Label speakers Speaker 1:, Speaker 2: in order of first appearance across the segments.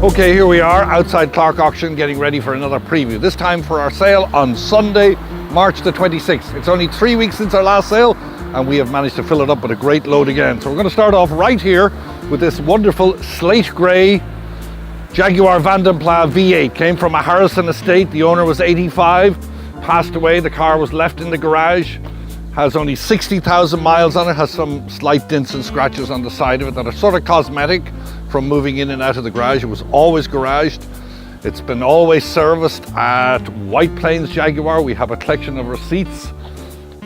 Speaker 1: Okay, here we are outside Clarke auction getting ready for another preview. This time for our sale on Sunday, March the 26th. It's only 3 weeks since our last sale and we have managed to fill it up with a great load again. So we're going to start off right here with this wonderful slate grey Jaguar Vandenpla V8. Came from a Harrison estate. The owner was 85, passed away. The car was left in the garage. Has only 60,000 miles on it, has some slight dents and scratches on the side of it that are sort of cosmetic from moving in and out of the garage. It was always garaged. It's been always serviced at White Plains Jaguar. We have a collection of receipts.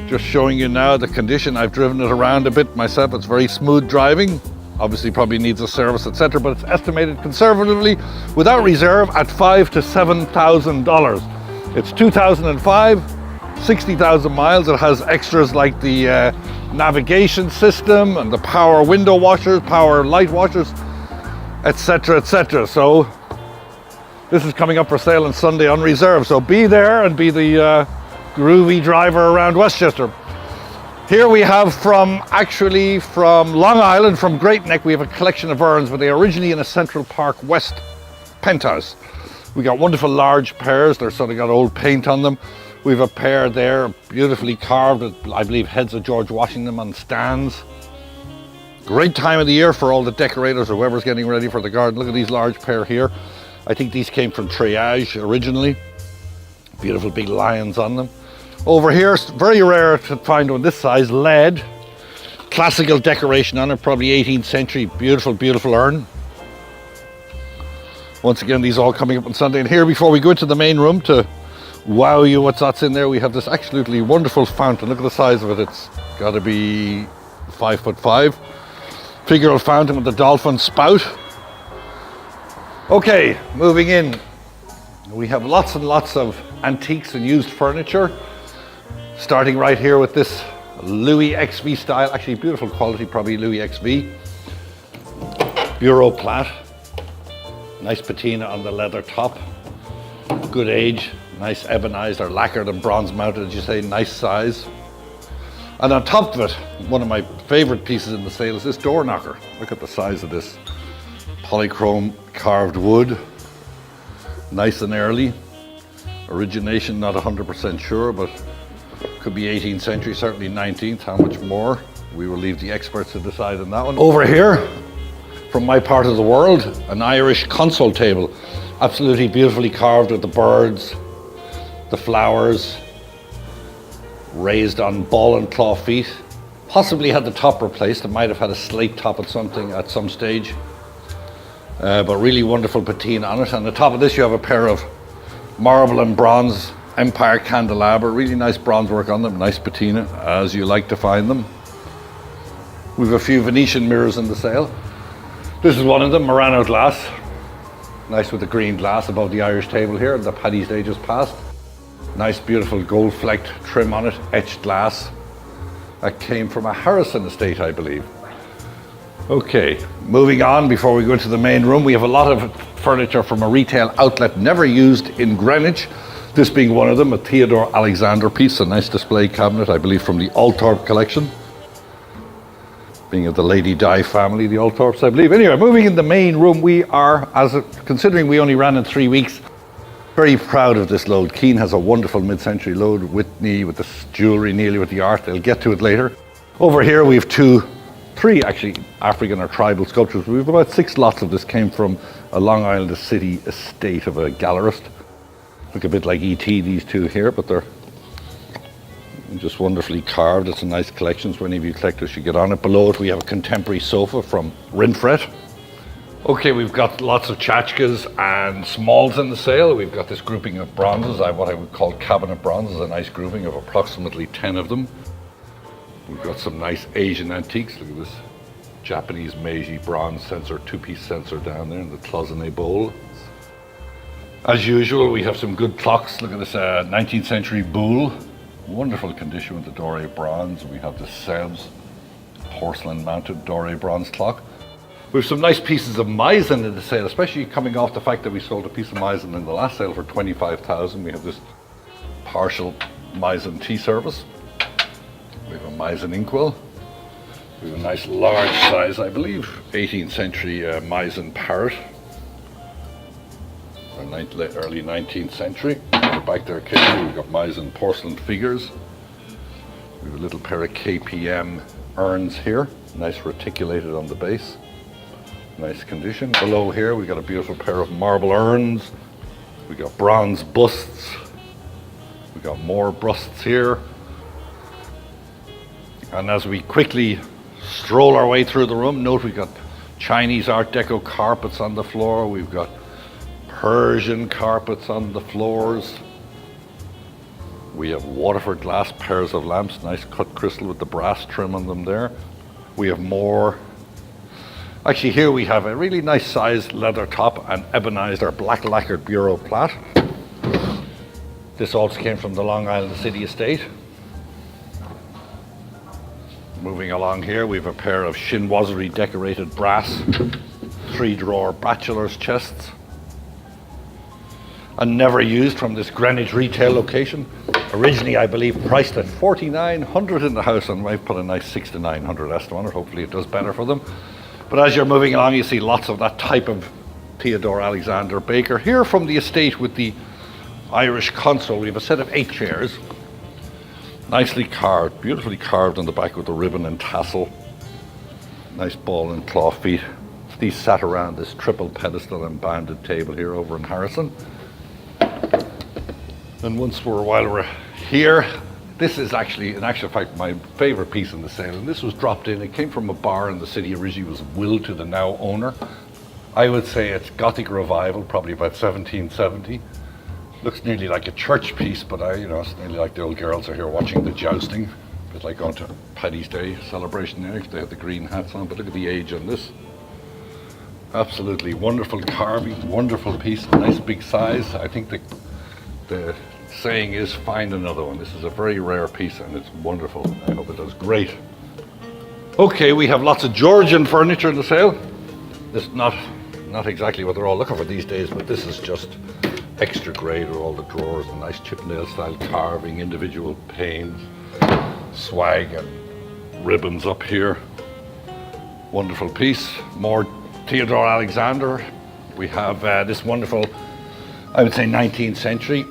Speaker 1: Just showing you now the condition. I've driven it around a bit myself. It's very smooth driving. Obviously probably needs a service, etc., but it's estimated conservatively without reserve at $5,000 to $7,000. It's 2005. 60,000 miles. It has extras like the navigation system and the power window washers, power light washers, etc., etc. So this is coming up for sale on Sunday on reserve. So be there and be the groovy driver around Westchester. Here we have from Long Island, from Great Neck, we have a collection of urns, but they are originally in a Central Park West penthouse. We got wonderful large pairs. They're sort of got old paint on them. We have a pair there, beautifully carved, I believe heads of George Washington on stands. Great time of the year for all the decorators or whoever's getting ready for the garden. Look at these large pair here. I think these came from Triage originally. Beautiful big lions on them. Over here, very rare to find one this size, lead. Classical decoration on it, probably 18th century, beautiful, beautiful urn. Once again, these all coming up on Sunday. And here, before we go into the main room to wow you what's in there, we have this absolutely wonderful fountain. Look at the size of it. It's got to be 5'5". Figural fountain with the dolphin spout. Okay, moving in. We have lots and lots of antiques and used furniture. Starting right here with this Louis XV style, actually beautiful quality, probably Louis XV. Bureau plat. Nice patina on the leather top. Good age. Nice ebonized or lacquered and bronze mounted, as you say, nice size. And on top of it, one of my favorite pieces in the sale is this door knocker. Look at the size of this. Polychrome carved wood. Nice and early. Origination, not 100% sure, but could be 18th century, certainly 19th. How much more? We will leave the experts to decide on that one. Over here, from my part of the world, an Irish console table. Absolutely beautifully carved with the birds, the flowers, raised on ball and claw feet. Possibly had the top replaced. It might have had a slate top at some stage. But really wonderful patina on it. On the top of this you have a pair of marble and bronze Empire candelabra. Really nice bronze work on them. Nice patina, as you like to find them. We've a few Venetian mirrors in the sale. This is one of them, Murano glass. Nice with the green glass above the Irish table here. The Paddy's Day just passed. Nice beautiful gold flecked trim on it, etched glass. That came from a Harrison estate, I believe. Okay, moving on before we go into the main room, we have a lot of furniture from a retail outlet never used in Greenwich. This being one of them, a Theodore Alexander piece, a nice display cabinet, I believe from the Althorp collection. Being of the Lady Di family, the Althorps, I believe. Anyway, moving in the main room, we are, considering we only ran in 3 weeks, very proud of this load. Keane has a wonderful mid-century load, Whitney with the jewellery, Nearly with the art. They'll get to it later. Over here we have three actually African or tribal sculptures. We have about 6 lots of this. Came from a Long Island City estate of a gallerist. Look a bit like ET, these two here, but they're just wonderfully carved. It's a nice collection, so any of you collectors should get on it. Below it we have a contemporary sofa from Rinfret. Okay, we've got lots of tchotchkes and smalls in the sale. We've got this grouping of bronzes, what I would call cabinet bronzes, a nice grouping of approximately 10 of them. We've got some nice Asian antiques. Look at this Japanese Meiji bronze sensor, 2-piece sensor down there in the cloisonné bowl. As usual, we have some good clocks. Look at this 19th century Boule. Wonderful condition with the doré bronze. We have the Sebs porcelain mounted doré bronze clock. We have some nice pieces of Meissen in the sale, especially coming off the fact that we sold a piece of Meissen in the last sale for $25,000. We have this partial Meissen tea service. We have a Meissen inkwell. We have a nice large size, I believe, 18th century Meissen parrot. early 19th century. At the back there, kitchen, we've got Meissen porcelain figures. We have a little pair of KPM urns here, nice reticulated on the base. Nice condition. Below here, we've got a beautiful pair of marble urns. We've got bronze busts. We've got more busts here. And as we quickly stroll our way through the room, note we've got Chinese Art Deco carpets on the floor. We've got Persian carpets on the floors. We have Waterford glass pairs of lamps, nice cut crystal with the brass trim on them there. We have more. Actually, here we have a really nice sized leather top and ebonized or black lacquered bureau plat. This also came from the Long Island City Estate. Moving along here, we have a pair of chinoiserie decorated brass 3-drawer bachelor's chests. And never used from this Greenwich retail location. Originally, I believe, priced at $4,900 in the house, and I've put a nice $6,000 to $900 estimate on it. Hopefully it does better for them. But as you're moving along, you see lots of that type of Theodore Alexander Baker. Here from the estate with the Irish console, we have a set of 8 chairs. Nicely carved, beautifully carved on the back with the ribbon and tassel. Nice ball and claw feet. These sat around this triple pedestal and banded table here over in Harrison. And while we're here, this is actually, in actual fact, my favorite piece in the sale. And this was dropped in. It came from a bar in the city. Originally was willed to the now owner. I would say it's Gothic revival, probably about 1770. Looks nearly like a church piece, but it's nearly like the old girls are here watching the jousting. A bit like going to Paddy's Day celebration there, because they have the green hats on. But look at the age on this. Absolutely wonderful carving, wonderful piece, nice big size. I think the saying is find another one. This is a very rare piece and it's wonderful. I hope it does great. Okay, we have lots of Georgian furniture in the sale. This is not exactly what they're all looking for these days, but this is just extra grade with all the drawers and nice Chippendale style carving, individual panes, swag and ribbons up here. Wonderful piece. More Theodore Alexander. We have this wonderful, I would say 19th century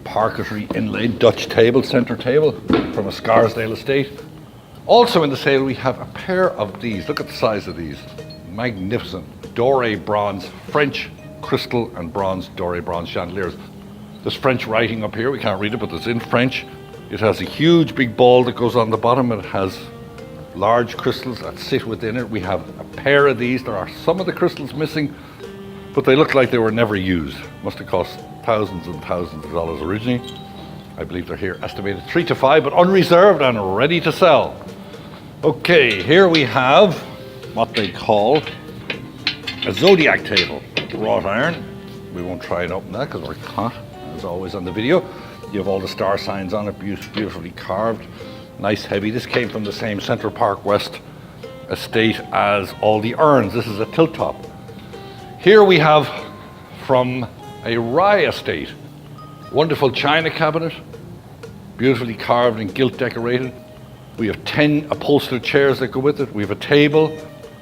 Speaker 1: parquetry inlaid Dutch table, center table from a Scarsdale estate. Also in the sale we have a pair of these. Look at the size of these. Magnificent doré bronze French crystal and bronze doré bronze chandeliers. There's French writing up here. We can't read it, but it's in French. It has a huge big ball that goes on the bottom. It has large crystals that sit within it. We have a pair of these. There are some of the crystals missing, but they look like they were never used. Must have cost thousands and thousands of dollars originally. I believe they're here estimated 3 to 5, but unreserved and ready to sell. Okay, here we have what they call a zodiac table, wrought iron. We won't try and open that because we're hot, as always on the video. You have all the star signs on it, beautifully carved. Nice heavy. This came from the same Central Park West estate as all the urns. This is a tilt top. Here we have from a Rye estate, wonderful china cabinet, beautifully carved and gilt decorated. We have 10 upholstered chairs that go with it. We have a table,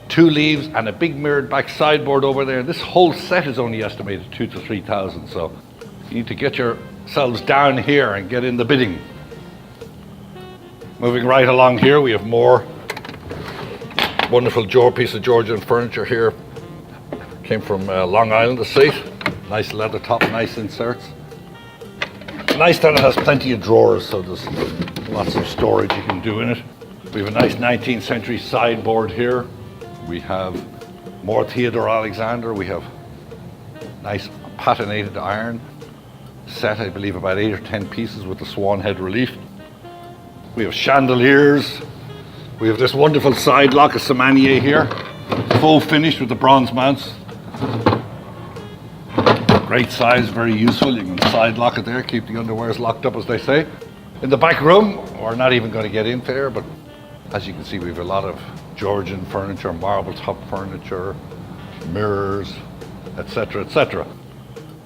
Speaker 1: 2 leaves, and a big mirrored back sideboard over there. This whole set is only estimated 2,000 to 3,000, so you need to get yourselves down here and get in the bidding. Moving right along here, we have more wonderful piece of Georgian furniture here. Came from Long Island estate. Nice leather top, nice inserts. Nice that it has plenty of drawers, so there's lots of storage you can do in it. We have a nice 19th century sideboard here. We have more Theodore Alexander. We have nice patinated iron set, I believe about 8 or 10 pieces with the swan head relief. We have chandeliers. We have this wonderful side lock, a Semanier here, full finished with the bronze mounts. Great size, very useful. You can side lock it there, keep the underwears locked up, as they say. In the back room, we're not even going to get in there, but as you can see, we have a lot of Georgian furniture, marble top furniture, mirrors, etc., etc.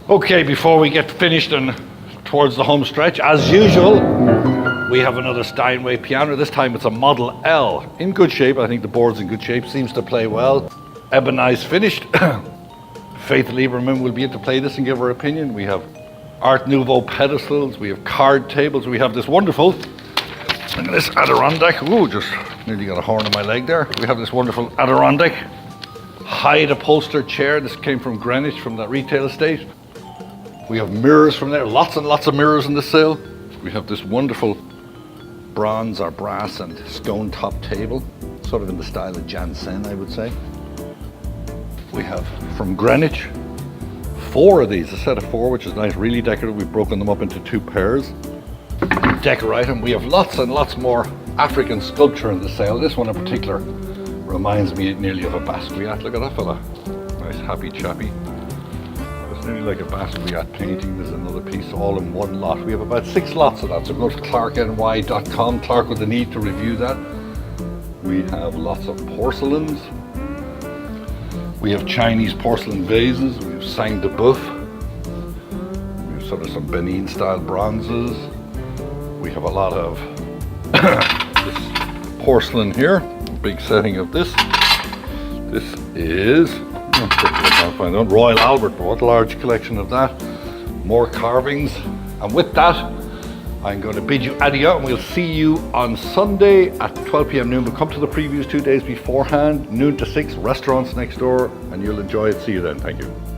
Speaker 1: Okay, before we get finished and towards the home stretch, as usual, we have another Steinway piano. This time it's a Model L. In good shape. I think the board's in good shape. Seems to play well. Ebonized finished. Faith Lieberman will be able to play this and give her opinion. We have Art Nouveau pedestals, we have card tables, we have this wonderful, look at this Adirondack, ooh, just nearly got a horn on my leg there. We have this wonderful Adirondack hide upholstered chair. This came from Greenwich, from that retail estate. We have mirrors from there, lots and lots of mirrors in the sale. We have this wonderful bronze or brass and stone top table, sort of in the style of Jansen, I would say. We have from Greenwich 4 of these, a set of 4, which is nice, really decorative. We've broken them up into 2 pairs. Decorate them. We have lots and lots more African sculpture in the sale. This one in particular reminds me nearly of a Basquiat. Look at that fella. Nice happy chappy. It's nearly like a Basquiat painting. There's another piece all in one lot. We have about 6 lots of that, so go to clarkeny.com, Clarke with the need to review that. We have lots of porcelains. We have Chinese porcelain vases. We have sang de boeuf. We have sort of some Benin style bronzes. We have a lot of this porcelain here. Big setting of this. This is, I can't find out, Royal Albert. What a large collection of that. More carvings. And with that, I'm going to bid you adieu, and we'll see you on Sunday at 12 p.m. noon. But come to the previews 2 days beforehand, noon to 6, restaurants next door, and you'll enjoy it. See you then. Thank you.